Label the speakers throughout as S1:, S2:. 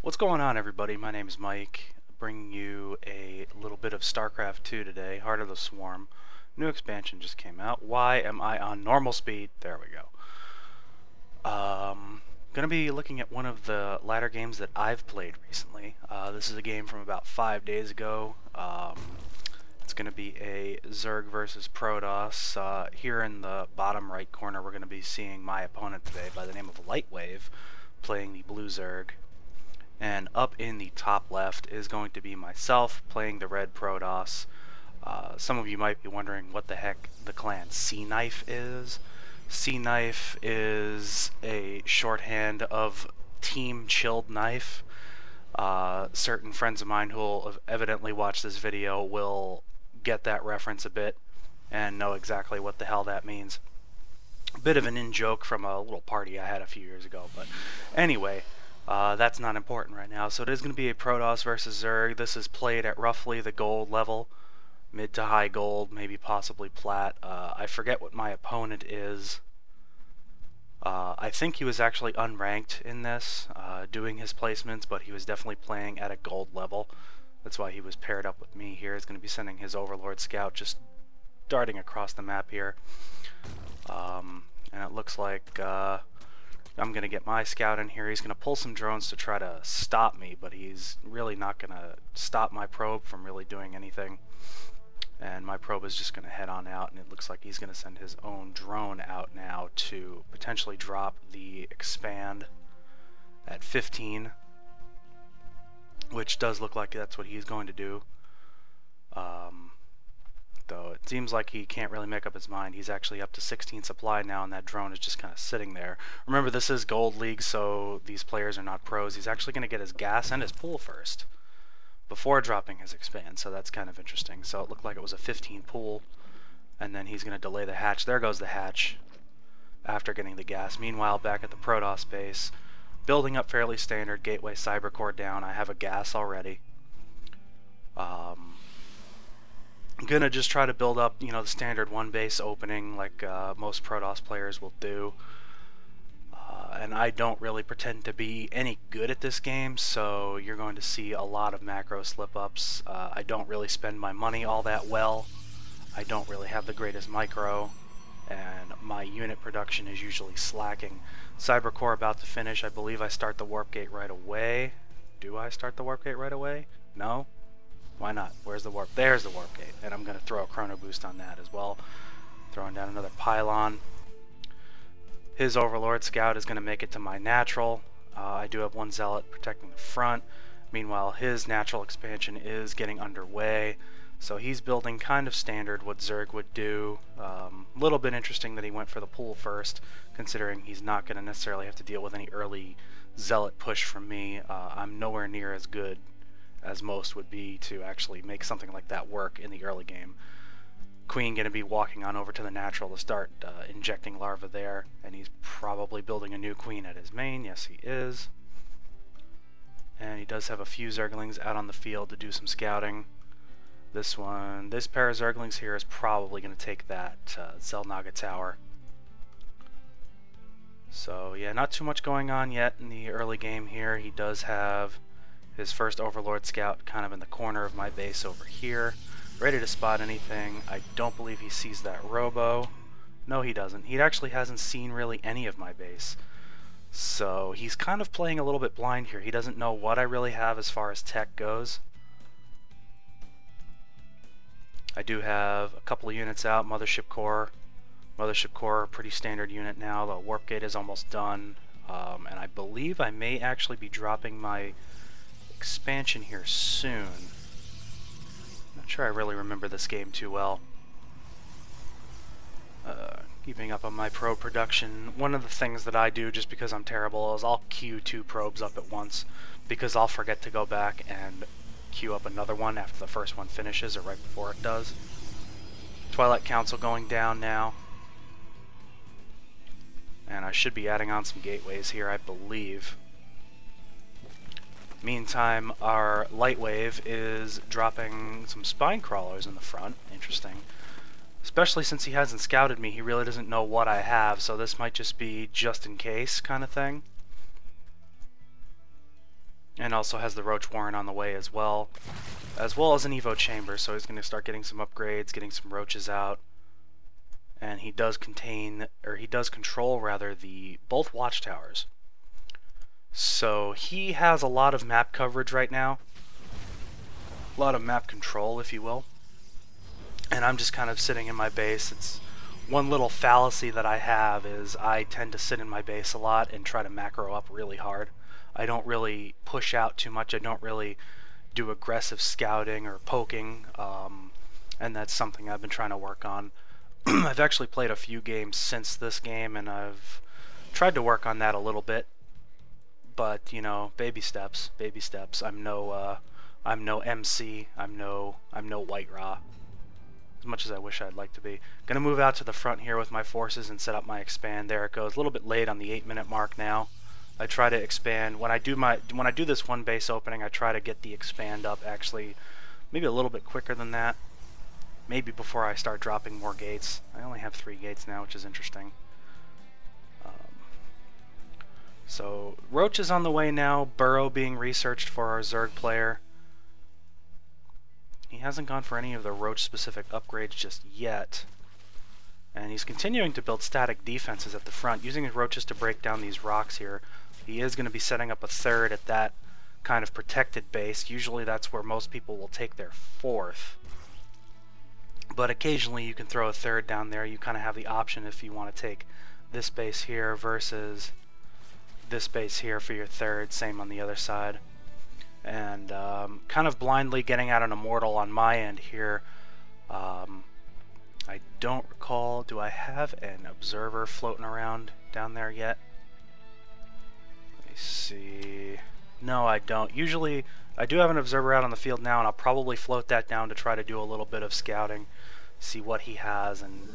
S1: What's going on, everybody? My name is Mike, bringing you a little bit of StarCraft 2 today, Heart of the Swarm. New expansion just came out. Why am I on normal speed? There we go. Gonna be looking at one of the ladder games that I've played recently. This is a game from about 5 days ago. It's gonna be a Zerg versus Protoss. Here in the bottom right corner, we're gonna be seeing my opponent today by the name of LightWave, playing the blue Zerg. And up in the top left is going to be myself playing the red Protoss. Some of you might be wondering what the heck the clan Sea Knife is. Sea Knife is a shorthand of Team Chilled Knife. Certain friends of mine who will have evidently watched this video will get that reference a bit and know exactly what the hell that means. A bit of an in-joke from a little party I had a few years ago, but anyway. That's not important right now. So it is going to be a Protoss versus Zerg. This is played at roughly the gold level, mid to high gold, maybe possibly plat. I forget what my opponent is. I think he was actually unranked in this, doing his placements, but he was definitely playing at a gold level. That's why he was paired up with me here. He's going to be sending his Overlord Scout just darting across the map here. And it looks like I'm going to get my scout in here. He's going to pull some drones to try to stop me, but he's really not going to stop my probe from really doing anything. And my probe is just going to head on out, and it looks like he's going to send his own drone out now to potentially drop the expand at 15, which does look like that's what he's going to do. Though it seems like he can't really make up his mind. He's actually up to 16 supply now, and that drone is just kind of sitting there. Remember, this is Gold League, so these players are not pros. He's actually going to get his gas and his pool first before dropping his expand, so that's kind of interesting. So it looked like it was a 15 pool, and then he's going to delay the hatch. There goes the hatch after getting the gas. Meanwhile, back at the Protoss base, building up fairly standard, Gateway Cybercore down. I have a gas already. I'm gonna just try to build up, the standard one base opening like most Protoss players will do. And I don't really pretend to be any good at this game, so you're going to see a lot of macro slip-ups. I don't really spend my money all that well. I don't really have the greatest micro, and my unit production is usually slacking. Cybercore about to finish. I believe I start the warp gate right away. Do I start the warp gate right away? No? Why not? Where's the warp? There's the warp gate, and I'm going to throw a chrono boost on that as well. Throwing down another pylon. His Overlord Scout is going to make it to my natural. I do have one Zealot protecting the front. Meanwhile, his natural expansion is getting underway, so he's building kind of standard what Zerg would do. A little bit interesting that he went for the pool first, considering he's not going to necessarily have to deal with any early Zealot push from me. I'm nowhere near as good as most would be to actually make something like that work in the early game. Queen going to be walking on over to the natural to start injecting larvae there, and he's probably building a new queen at his main. Yes, he is. And he does have a few Zerglings out on the field to do some scouting. This pair of Zerglings here is probably going to take that Zelnaga tower. So yeah, not too much going on yet in the early game here. He does have his first Overlord Scout kind of in the corner of my base over here, ready to spot anything. I don't believe he sees that robo. No, he doesn't. He actually hasn't seen really any of my base. So he's kind of playing a little bit blind here. He doesn't know what I really have as far as tech goes. I do have a couple of units out. Mothership Core. Mothership Core, pretty standard unit now. The warp gate is almost done. And I believe I may actually be dropping my expansion here soon. Not sure I really remember this game too well. Keeping up on my probe production. One of the things that I do, just because I'm terrible, is I'll queue 2 probes up at once, because I'll forget to go back and queue up another one after the first one finishes, or right before it does. Twilight Council going down now. And I should be adding on some gateways here, I believe. Meantime, our LightWave is dropping some spine crawlers in the front. Interesting. Especially since he hasn't scouted me, he really doesn't know what I have, so this might just be just in case kind of thing. and also has the Roach Warren on the way as well as an Evo Chamber, so he's going to start getting some upgrades, getting some roaches out. And he does control rather the both watchtowers. So he has a lot of map coverage right now. A lot of map control, if you will. And I'm just kind of sitting in my base. It's one little fallacy that I have is I tend to sit in my base a lot and try to macro up really hard. I don't really push out too much. I don't really do aggressive scouting or poking, and that's something I've been trying to work on. I've actually played a few games since this game, and I've tried to work on that a little bit. But you know, baby steps, baby steps. I'm no MC. I'm no White Raw. As much as I wish I'd like to be. Gonna move out to the front here with my forces and set up my expand. There it goes. A little bit late on the 8-minute mark now. I try to expand when I do this one base opening. I try to get the expand up actually maybe a little bit quicker than that. Maybe before I start dropping more gates. I only have 3 gates now, which is interesting. So Roach is on the way now. Burrow being researched for our Zerg player. He hasn't gone for any of the Roach specific upgrades just yet. And he's continuing to build static defenses at the front, using his roaches to break down these rocks here. He is going to be setting up a 3rd at that kind of protected base. Usually that's where most people will take their 4th. But occasionally you can throw a 3rd down there. You kind of have the option if you want to take this base here versus this base here for your 3rd. Same on the other side. And kind of blindly getting out an Immortal on my end here. I don't recall, do I have an observer floating around down there yet? Let me see. No, I don't. Usually, I do have an observer out on the field now, and I'll probably float that down to try to do a little bit of scouting, see what he has, and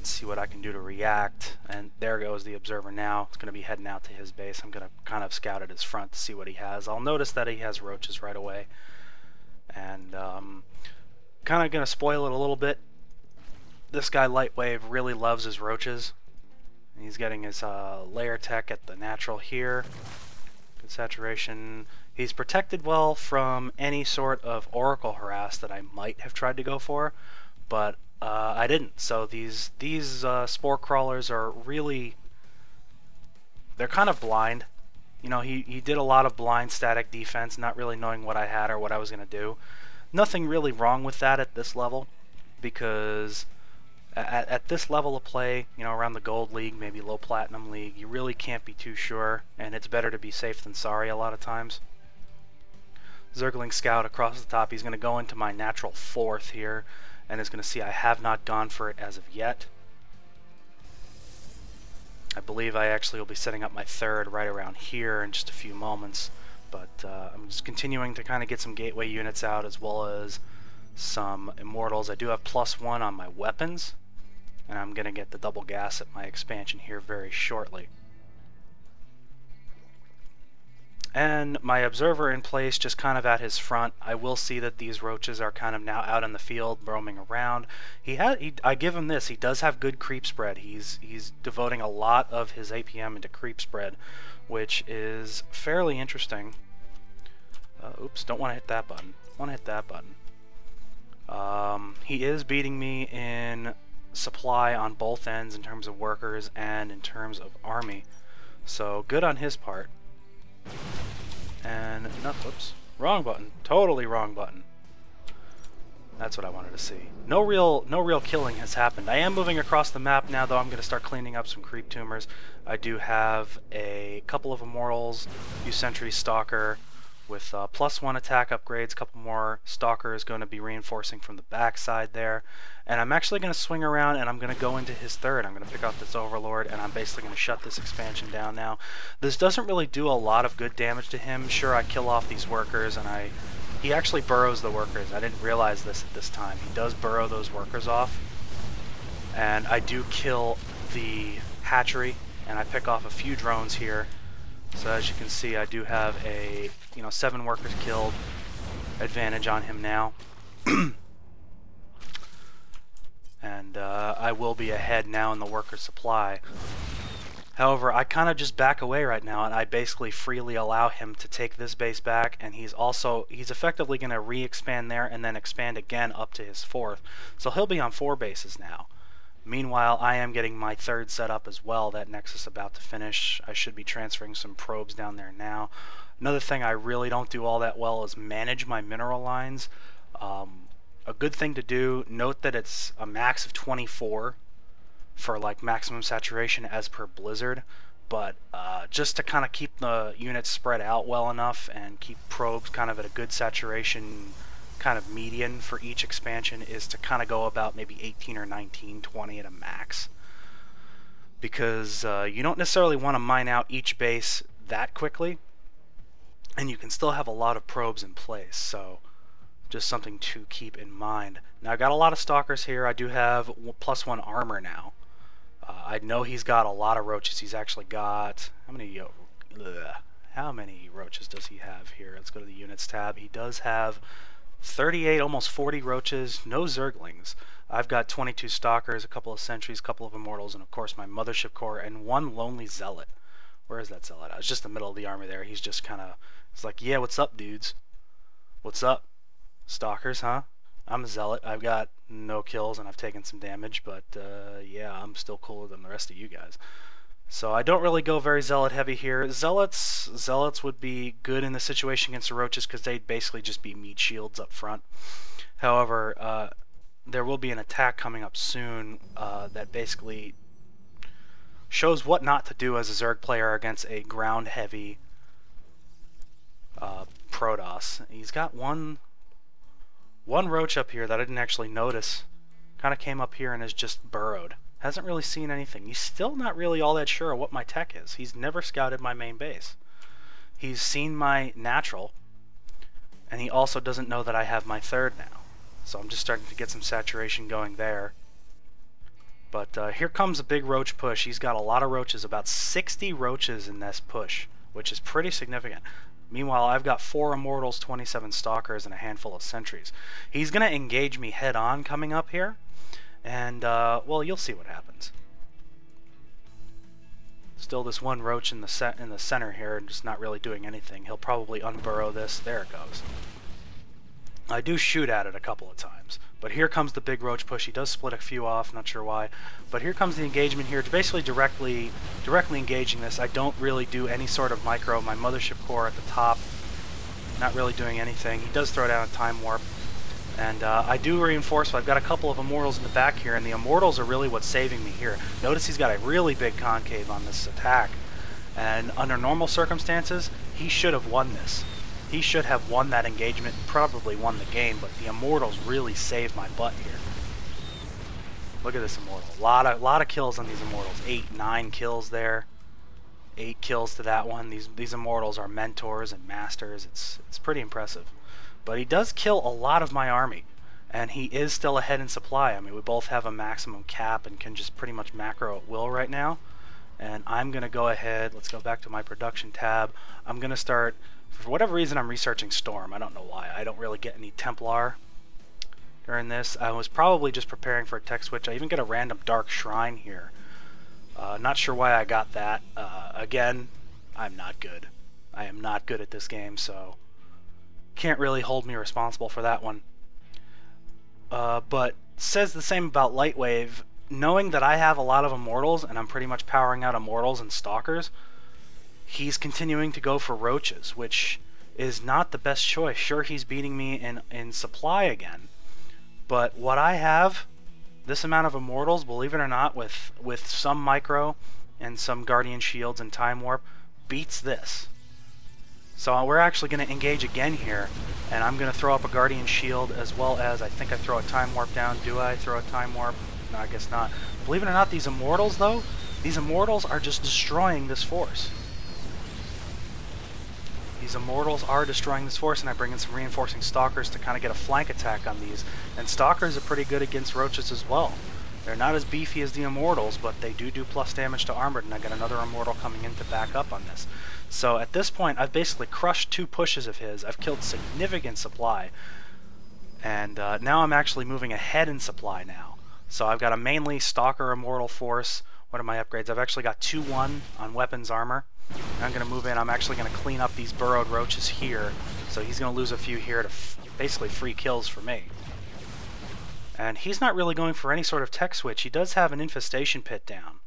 S1: see what I can do to react. And there goes the observer now. It's going to be heading out to his base. I'm going to kind of scout at his front to see what he has. I'll notice that he has roaches right away. And kind of going to spoil it a little bit. This guy, LightWave, really loves his roaches. He's getting his layer tech at the natural here. Good saturation. He's protected well from any sort of Oracle harass that I might have tried to go for, but I didn't. So these spore crawlers are really, they're kind of blind. You know, he did a lot of blind static defense, not really knowing what I had or what I was going to do. Nothing really wrong with that at this level, because at this level of play, you know, around the Gold League, maybe low Platinum League, you really can't be too sure, and it's better to be safe than sorry a lot of times. Zergling Scout across the top. He's going to go into my natural 4th here, and is going to see I have not gone for it as of yet. I believe I actually will be setting up my 3rd right around here in just a few moments, but I'm just continuing to kind of get some gateway units out as well as some Immortals. I do have +1 on my weapons, and I'm going to get the double gas at my expansion here very shortly. And my observer in place just kind of at his front. I will see that these roaches are kind of now out in the field roaming around. I give him this, he does have good creep spread. He's devoting a lot of his APM into creep spread, which is fairly interesting. Oops, don't want to hit that button. Want to hit that button. He is beating me in supply on both ends in terms of workers and in terms of army. So good on his part. And no, whoops, wrong button. Totally wrong button. That's what I wanted to see. No real killing has happened. I am moving across the map now, though. I'm going to start cleaning up some creep tumors. I do have a couple of Immortals, a few Sentry Stalker with +1 attack upgrades, a couple more Stalkers going to be reinforcing from the back side there. And I'm actually going to swing around and I'm going to go into his 3rd. I'm going to pick off this Overlord and I'm basically going to shut this expansion down now. This doesn't really do a lot of good damage to him. Sure, I kill off these workers and he actually burrows the workers. I didn't realize this at this time. He does burrow those workers off. And I do kill the hatchery and I pick off a few drones here. So as you can see, I do have a 7 workers killed advantage on him now. And I will be ahead now in the worker supply. However, I kind of just back away right now, and I basically freely allow him to take this base back, and he's effectively going to re-expand there and then expand again up to his 4th. So he'll be on 4 bases now. Meanwhile, I am getting my 3rd set up as well. That nexus about to finish. I should be transferring some probes down there now. Another thing I really don't do all that well is manage my mineral lines. A good thing to do, note that it's a max of 24 for like maximum saturation as per Blizzard, but just to kind of keep the units spread out well enough and keep probes kind of at a good saturation kind of median for each expansion is to kind of go about maybe 18 or 19, 20 at a max, because you don't necessarily want to mine out each base that quickly, and you can still have a lot of probes in place, so just something to keep in mind. Now I got a lot of stalkers here. I do have +1 armor now. I know he's got a lot of roaches. He's actually got how many roaches does he have here? Let's go to the units tab. He does have 38, almost 40 roaches, no zerglings. I've got 22 stalkers, a couple of sentries, a couple of immortals, and of course my mothership core, and 1 lonely zealot. Where is that zealot? I was just in the middle of the army there. He's just kind of, it's like, yeah, what's up, dudes? What's up? Stalkers, huh? I'm a zealot. I've got no kills and I've taken some damage, but yeah, I'm still cooler than the rest of you guys. So I don't really go very zealot heavy here. Zealots would be good in the situation against the roaches because they'd basically just be meat shields up front. However, there will be an attack coming up soon that basically shows what not to do as a Zerg player against a ground heavy Protoss. He's got one roach up here that I didn't actually notice. Kind of came up here and has just burrowed. Hasn't really seen anything. He's still not really all that sure of what my tech is. He's never scouted my main base. He's seen my natural, and he also doesn't know that I have my 3rd now. So I'm just starting to get some saturation going there. But here comes a big roach push. He's got a lot of roaches, about 60 roaches in this push, which is pretty significant. Meanwhile, I've got 4 immortals, 27 stalkers, and a handful of sentries. He's going to engage me head on coming up here, and well, you'll see what happens. Still this 1 roach in the center here, and just not really doing anything. He'll probably unburrow this. There it goes. I do shoot at it a couple of times, but here comes the big roach push. He does split a few off, not sure why, but here comes the engagement here. It's basically directly engaging this. I don't really do any sort of micro. My mothership core at the top, not really doing anything. He does throw down a time warp, and I do reinforce. So I've got a couple of immortals in the back here, and the immortals are really what's saving me here. Notice he's got a really big concave on this attack, and under normal circumstances, he should have won this. He should have won that engagement, probably won the game, but the immortals really saved my butt here. Look at this immortal. A lot of kills on these immortals. 8, 9 kills there. 8 kills to that one. These immortals are mentors and masters. It's pretty impressive. But he does kill a lot of my army, and he is still ahead in supply. I mean, we both have a maximum cap and can just pretty much macro at will right now. And I'm going to go ahead, let's go back to my production tab. I'm going to start, for whatever reason I'm researching Storm. I don't know why. I don't really get any Templar during this. I was probably just preparing for a tech switch. I even get a random Dark Shrine here. Not sure why I got that. Again, I'm not good. I am not good at this game, so can't really hold me responsible for that one. But says the same about LightWave. Knowing that I have a lot of immortals and I'm pretty much powering out immortals and stalkers, he's continuing to go for roaches, which is not the best choice. Sure, he's beating me in supply again, but what I have, this amount of immortals, believe it or not, with some micro and some guardian shields and time warp, beats this. So we're actually going to engage again here, and I'm going to throw up a guardian shield as well as, I think I throw a time warp down. Do I throw a time warp? No, I guess not. Believe it or not, these immortals though, these immortals are just destroying this force. These immortals are destroying this force, and I bring in some reinforcing stalkers to kind of get a flank attack on these. And stalkers are pretty good against roaches as well. They're not as beefy as the immortals, but they do plus damage to armored, and I got another immortal coming in to back up on this. So at this point, I've basically crushed 2 pushes of his. I've killed significant supply, and now I'm actually moving ahead in supply now. So I've got a mainly stalker immortal force, What are my upgrades? I've actually got 2-1 on weapons armor. I'm going to move in. I'm actually going to clean up these burrowed roaches here. So he's going to lose a few here to basically free kills for me. And he's not really going for any sort of tech switch. He does have an infestation pit down.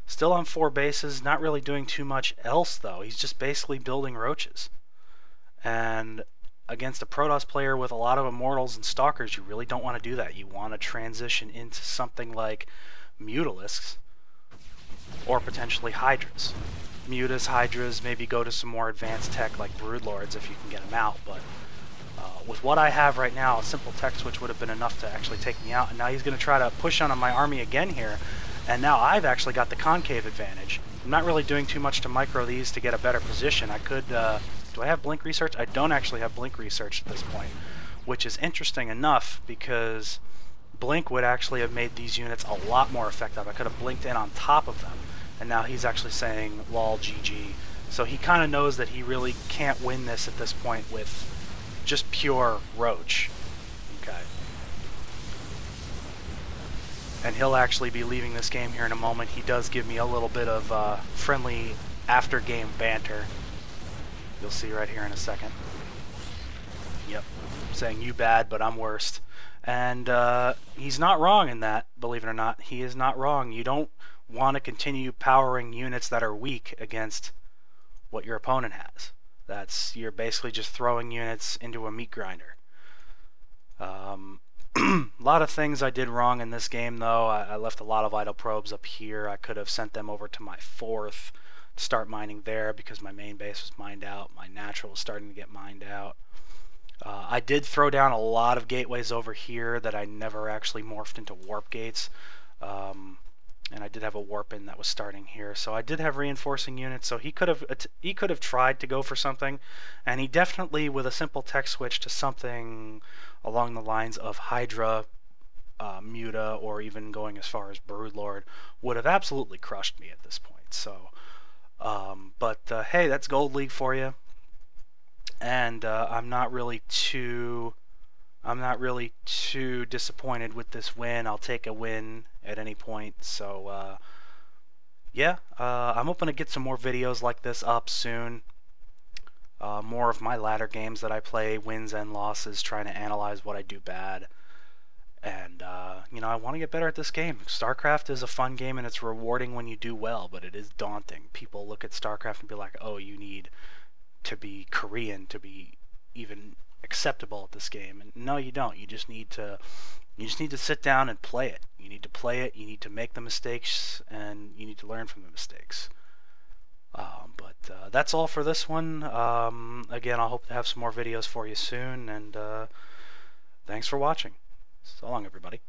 S1: Still on 4 bases, not really doing too much else though. He's just basically building roaches. And against a Protoss player with a lot of Immortals and Stalkers, you really don't want to do that. You want to transition into something like Mutalisks or potentially Hydras. Mutas, Hydras, maybe go to some more advanced tech like Broodlords if you can get them out, but with what I have right now, a simple tech switch would have been enough to actually take me out, and now he's going to try to push on my army again here, and now I've actually got the concave advantage. I'm not really doing too much to micro these to get a better position. I could, do I have blink research? I don't actually have blink research at this point, which is interesting enough because blink would actually have made these units a lot more effective. I could have blinked in on top of them, and now he's actually saying lol GG. So he kind of knows that he really can't win this at this point with just pure roach. Okay. And he'll actually be leaving this game here in a moment. He does give me a little bit of friendly after-game banter. You'll see right here in a second. Yep. Saying you bad, but I'm worst. And he's not wrong in that, believe it or not. He is not wrong. You don't want to continue powering units that are weak against what your opponent has. You're basically just throwing units into a meat grinder. A lot of things I did wrong in this game though. I left a lot of idle probes up here. I could have sent them over to my 4th to start mining there because my main base was mined out. My natural was starting to get mined out. I did throw down a lot of gateways over here that I never actually morphed into warp gates. And I did have a warp in that was starting here, so I did have reinforcing units. So he could have tried to go for something, and he definitely, with a simple tech switch to something along the lines of Hydra, Muta, or even going as far as Broodlord, would have absolutely crushed me at this point. So, hey, that's Gold League for you, and I'm not really too disappointed with this win. I'll take a win at any point. So yeah, I'm hoping to get some more videos like this up soon. More of my ladder games that I play, wins and losses, trying to analyze what I do bad. And you know, I want to get better at this game. StarCraft is a fun game and it's rewarding when you do well, but it is daunting. People look at StarCraft and be like, oh, you need to be Korean to be even acceptable at this game. And no, you don't. You just need to sit down and play it. You need to play it, you need to make the mistakes, and you need to learn from the mistakes. But that's all for this one. Again, I hope to have some more videos for you soon, and thanks for watching. So long, everybody.